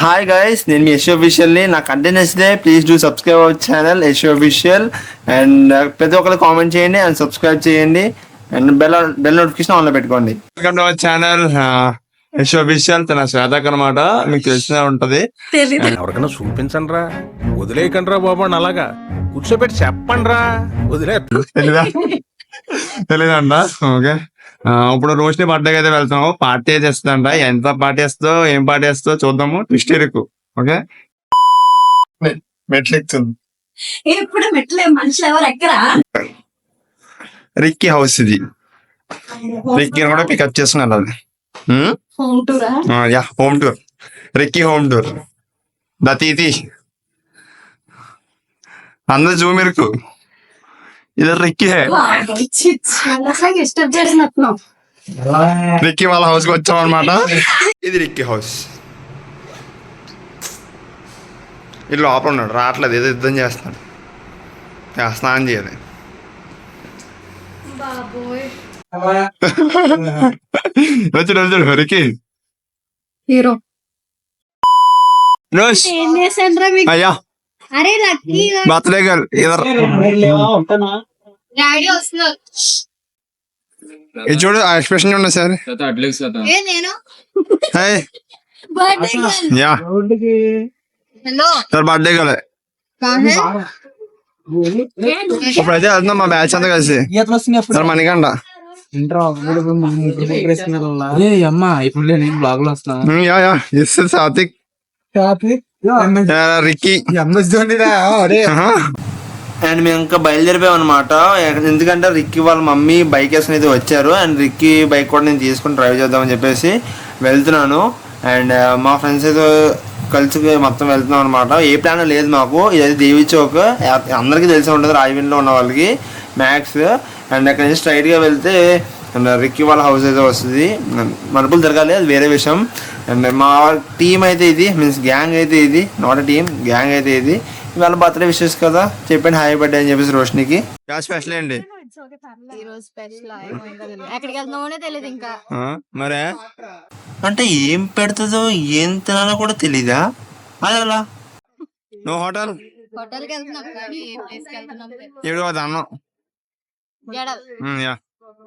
Hi guys, నేను మీ యశ్ అఫీషియల్ని. నా content నచ్చితే please do subscribe our channel Yash official. And ప్రతి ఒక్కరు కామెంట్ చేయండి అండ్ సబ్స్క్రైబ్ చేయండి అండ్ బెల్ నోటిఫికేషన్ ఆన్లో పెట్టుకోండి. Welcome to our channel Yash official. తన శ్వేతక్ అనమాట, మీకు తెలిసినే ఉంటది. ఎవరికైనా చూపించండి రా, వదిలేయకండి రా బాబు అని అలాగా కూర్చోబెట్టి చెప్పండి రా, వదిలే తెలీదంట. ఓకే, ఇప్పుడు రోషిని బర్త్డే అయితే వెళ్తాము. పార్టీ చేస్తుందంట. ఎంత పార్టీ వేస్తుందో ఏం పార్టీ వేస్తుందో చూద్దాము. ట్విస్ట్ ఇరుకు. ఓకే, మెట్లు ఎక్కుతుంది. ఎప్పుడు మెట్లే మనుషులు ఎవరు ఎక్కరా? రిక్కీ హౌస్ ఇది. రిక్కీ కూడా పికప్ చేసుకున్నాను. అది హోమ్ టూరా? Yeah, home tour. Ricky home tour. దతీతి అందరు జూమ్ ఇరుకు. ఇది రిక్కీ హే. డిస్టర్బ్ చేసినట్టు. రిక్కీ వాళ్ళ హౌస్ కి వచ్చాం అనమాట. ఇది రిక్కీ హౌస్. ఇల్లు లోపల ఉన్నాడు, రావట్లేదు. ఏదో యుద్ధం చేస్తున్నాడు. స్నానం చేయాలి. వచ్చాడు రిక్కీ. హీరో రోష్ ఏం చేశాను మీకు? అయ్యా, అరే లక్కీ బర్త్డే గర్ల్ ఇదర్. డాడీ వస్తున్నారు. ఇది చూడు, ఆ ఎక్స్ప్రెషన్ చూడండి సార్. ఏ నేను hi. Birthday girl. Yeah, hello sir birthday girl. ఇప్పుడైతే వెళ్తున్నాం మా బ్యాచ్ అంతా కలిసి. సార్ మణికండ. అమ్మా ఇప్పుడు నేను బ్లాగ్ లో వస్తున్నా. Yeah yeah, yes Satvik, Ricky. And మేము ఇంకా బయలుదేరిపోయాం అనమాట. ఎందుకంటే రిక్కీ వాళ్ళ మమ్మీ బైక్ వేసుకుని అయితే వచ్చారు. అండ్ రిక్కీ బైక్ కూడా నేను తీసుకుని డ్రైవ్ చేద్దామని చెప్పేసి వెళ్తున్నాను. అండ్ మా ఫ్రెండ్స్ అయితే కలిసి మొత్తం వెళ్తున్నాం అనమాట. ఏ ప్లాన్ లేదు మాకు. ఇదైతే దేవి చౌక్, అందరికీ తెలిసి ఉంటుంది రాజవీన్లో ఉన్న వాళ్ళకి మ్యాక్స్. అండ్ అక్కడ నుంచి స్ట్రైట్గా వెళ్తే రిక్కీ వాళ్ళ హౌస్ అయితే వస్తుంది. మనుపులు తిరగాలి, అది వేరే విషయం. అండ్ మా టీం అయితే ఇది, మీన్స్ గ్యాంగ్ అయితే ఇది, నాట్ టీమ్, గ్యాంగ్ అయితే ఇది. ఇవాళ బర్త్డే విషెస్ కదా, చెప్పండి హాయ్ బర్త్డే అని చెప్పేసి రోషినికి. స్పెషల్ ఏంటి ఈరోజు స్పెషల్ ఎక్కడికి వెళ్తున్నామో తెలియదు ఇంకా. మరే అంటే ఏం పెడుతుందో ఏం తినాలో కూడా తెలీదా? అదే అలా నో హోటల్. హోటల్ కి వెళ్తున్నాం కానీ ఏ ప్లేస్ కి వెళ్తున్నాం ఏడు అన్నం. గెడల్. యా,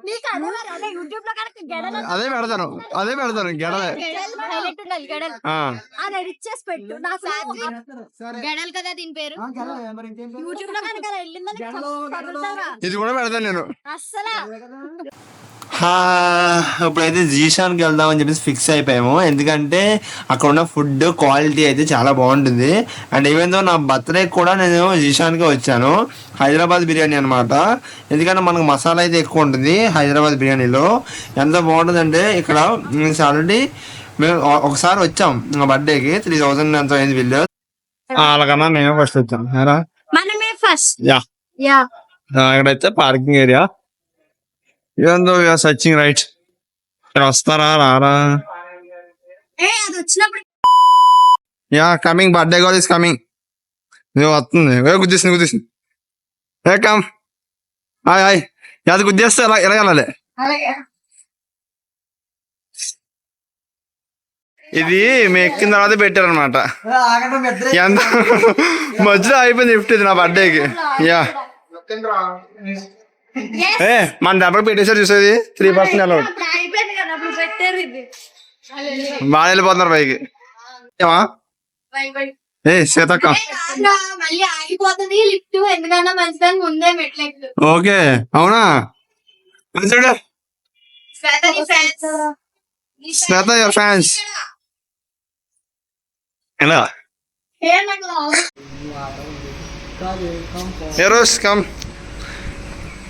నీకు అదే యూట్యూబ్ లో కనుక గెడల్ అదే పెడతాను గెడలే. హైలైట్ ఉండాలి గెడల్. అది ఎడిట్ చేసి పెట్టు. నాకు గెడల్ కదా దీని పేరు. యూట్యూబ్ లో కనుక వెళ్ళిందని పడుతారా? ఇది కూడా పెడతాను నేను అస్సలు. ఇప్పుడైతే జీషాన్కి వెళ్దామని చెప్పేసి ఫిక్స్ అయిపోయాము. ఎందుకంటే అక్కడ ఉన్న ఫుడ్ క్వాలిటీ అయితే చాలా బాగుంటుంది. అండ్ ఈవెన్ దో నా బర్త్డే కూడా నేను జీషాన్కే వచ్చాను. హైదరాబాద్ బిర్యానీ అనమాట. ఎందుకంటే మనకు మసాలా అయితే ఎక్కువ ఉంటుంది హైదరాబాద్ బిర్యానీలో. ఎంత బాగుంటుందంటే ఇక్కడ ఆల్రెడీ మేము ఒకసారి వచ్చాం నా బర్త్డేకి. 3000 ఎంత అయింది బిల్లు. అలాగన్నా మేమే ఫస్ట్ వచ్చాం. మనమే ఫస్ట్. యా, ఇక్కడైతే పార్కింగ్ ఏరియా. ఏందో సర్చింగ్ రైట్. వస్తారా రారా? అది వచ్చినప్పుడు yeah, coming. Birthday girl is coming. నువ్వు వస్తుంది. గుద్దేసింది. ఏ కమ్. Hi hi. అది గుద్దేస్తే ఎలా వెళ్ళాలి? ఇది మేము ఎక్కిన తర్వాత పెట్టారనమాట. ఎంత మధ్యలో అయిపోయింది గిఫ్ట్ ఇది నా బర్త్డేకి. యా, మన డబ్బులు పెట్టేసారు చూసేది. 3% అలౌడ్. బాగా వెళ్ళిపోతున్నారు పైకి. ఏమా ఏ శ్వేతక్క? మళ్ళీ ఆగిపోతుంది లిఫ్ట్. ఎందుకన్నా మంచిదాన్ని ముందే మెట్లెక్కు. ఓకే, అవునా? చూడు శ్వేత, యువర్ ఫ్యాన్స్. ఎలా ఏ రోజు కమ్.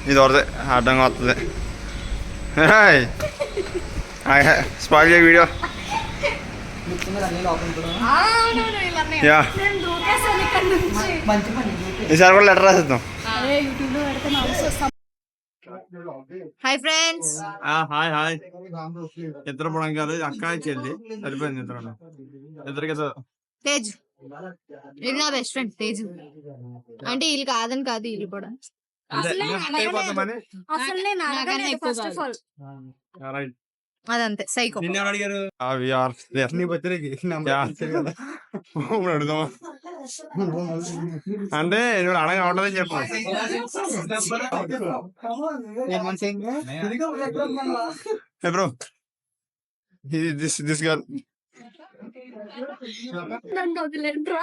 ఇది వరదే అడ్డంగా వస్తుంది. స్పాయిల్ చేయ వీడియో. యా, ఈసారి కూడా లెటర్ రాసేద్దాం. Hi friends. హాయ్. ఇద్దరు పొడంగారు అక్క చెల్లి సరిపోయింది. ఇద్దరికి తేజు ఇది నా బెస్ట్ ఫ్రెండ్ తేజు. అంటే వీళ్ళు కాదని కాదు, వీళ్ళు కూడా అసలు నేను ఫస్ట్ ఆఫ్ ఆల్ అదంతే సైకో. అడుగుదామా అంటే నువ్వు అడగ ఉంటుందని చెప్పు. బ్రో దిస్ గర్ల్ నన్ను వదిలేంట్రా.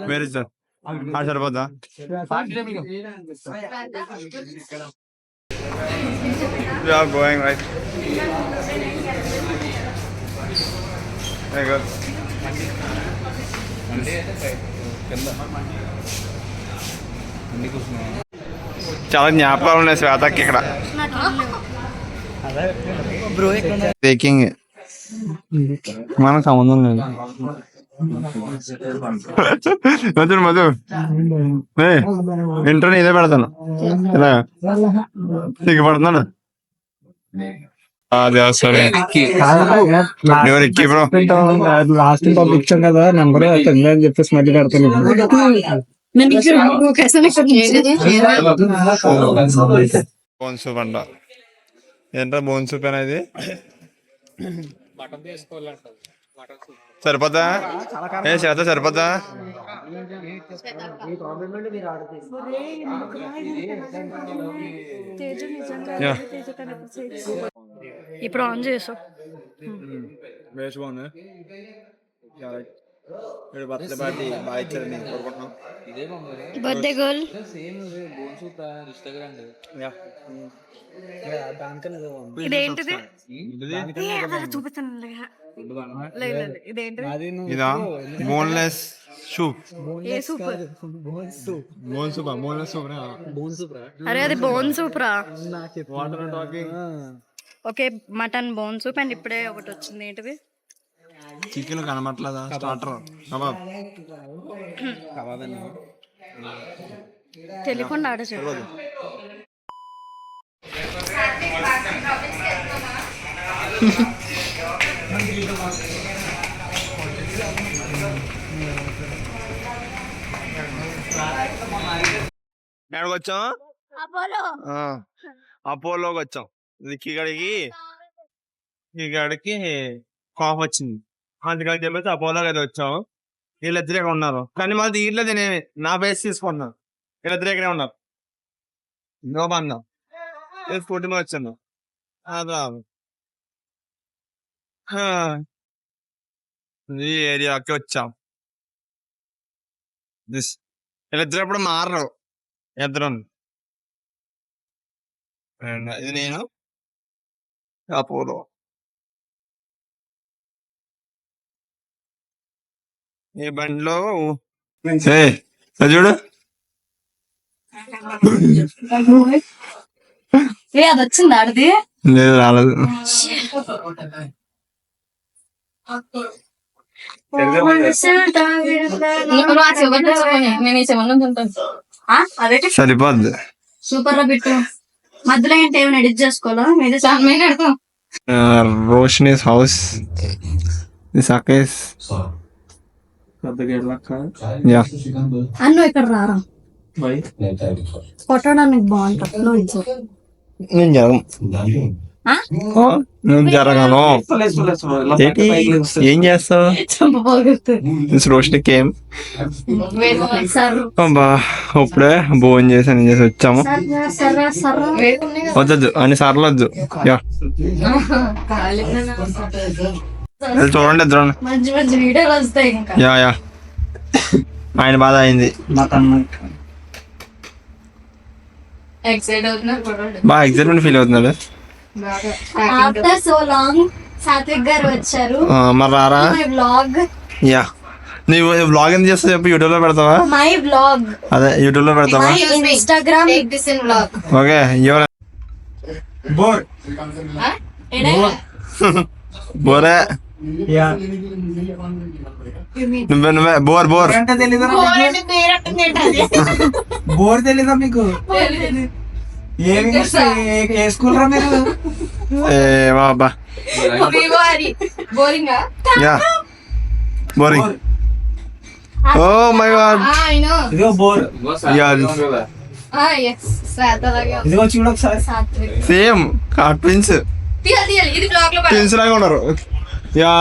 వేర్ ఇస్ దట్ సరిపోద్దా? We are going right. Very good. చాలా జ్ఞాపకాలు ఉన్నాయి శ్వేతకి ఇక్కడ. టేకింగ్ మనకు సంబంధం లేదు. మధు మధు ఇంటర్ని ఇదే పెడతాను ఇలా సిగ్గుపడుతున్నాను. సరే బ్రో లాస్ట్ పంపించాం కదా నెంబర్ అని చెప్పేసి మళ్ళీ పెడతాను. బోన్ సూప్ అంట. ఏంటో బోన్ సూప్ అనేది సరిపోతా? ఏ చేత సరిపోతా? ఇప్పుడు ఆన్ చేసాం. బర్త్డే గర్ల్ ఇదేంటిది? చూపిస్తాను. ఇదా బోన్లెస్ సూప్. ఏ soup? Bone soup. Boneless soup. అరే అది బోన్ సూప్ రా. Okay mutton bone soup. And ఇప్పుడే ఒకటి వచ్చింది. ఏంటిది? చికెన్ కనబట్లేదా? Starter kebab. తెలియకుండా ఆర్డర్ చేయాలి. ఎక్కడికి వచ్చాం? అపోలోకి వచ్చాం. ఇక్కడికి కాఫ్ వచ్చింది అందుకని చెప్పేసి అపోలోకి అయితే వచ్చాం. వీళ్ళిద్దరే ఉన్నారు కానీ మాది వీళ్ళది నేనే నా బేస్ తీసుకున్నాను. వీళ్ళిద్దరే ఇక్కడే ఉన్నారు. నో బంధం స్కూటీ మీద వచ్చాను. ఈ ఏరియాకి వచ్చాం. వీళ్ళిద్దరు ఎప్పుడు మారరు. ఇద్దరు ఇది నేను అపోలో. ఈ బండిలో చూడు అది వచ్చింది ఆడది. లేదు రాలేదు. సరిపోద్ది. సూపర్ గా పెట్టు. మధ్యలో ఏంటి ఏమైనా ఎడిట్ చేసుకోవాలా? రోషనీస్ హౌస్ అన్ను ఇక్కడ రారా కొట్టడానికి బాగుంటుంది. నేను జరగను. నేను జరగను. ఏం చేస్తావు? రోషని కేమ్ ఇప్పుడే భోజనం చేసి వచ్చాము. వద్దద్దు అని సార్లు వద్దు. చూడండి ఇద్దరు. మంచి మంచి వీడియోలు వస్తాయి. యా యా ఆయన బాధ అయింది. బాగా ఎక్సైట్మెంట్ ఫీల్ అవుతున్నాడు. ఆఫ్టర్ సో లాంగ్ సాత్విక్ గారు వచ్చారు. మరి రారా? వ్లాగ్. యా నువ్వు వ్లాగ్ ఎంత చేస్తావు చెప్పి యూట్యూబ్ లో పెడతావా? My vlog. అదే యూట్యూబ్ లో పెడతావా? Instagram vlog. ఓకే బోర్ బోరే నువ్వే బోర్ బోర్ బోర్ తెలీదా మీకు? ఏ స్కూల్ రా మీరు? బాబా yeah boring oh my god ఇదిగో బోర్ ఇదిగో చూడు ఒకసారి సేమ్ ట్విన్స్ ఇది బ్లాక్ లో ట్విన్స్ లాగా ఉన్నారు. యా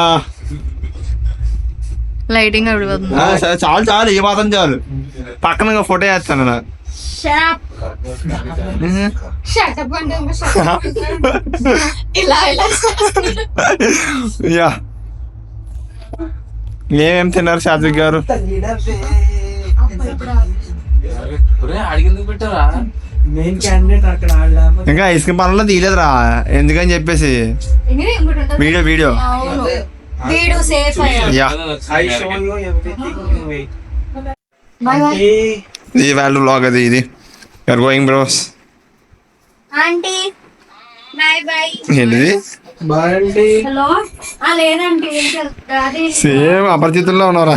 లైటింగ్ అడిపోతుంది. సరే, చాలు చాలు ఈ మాత్రం చాలు. పక్కన ఫోటో వేస్తాను నా. ఇలా యా ఏమేం తిన్నారు సాత్విక్ గారు? మెయిన్ క్యాండిడేట్ అక్కడ ఆడలేకపోతే ఇంకా ఐస్ క్రీమ్ పనుల్లో తీయలేదురా, ఎందుకని చెప్పేసి వీడియో వీడియో వీడు safe yeah I show you everything wait ఇది వాల్యూ బ్లాగ్ అది. ఇది you're going bros. Aunty bye bye. ఏంటిది? బాగుంది. హలో లేదండి అది సేమ్ అపరిచితుల్లో ఉన్నారా?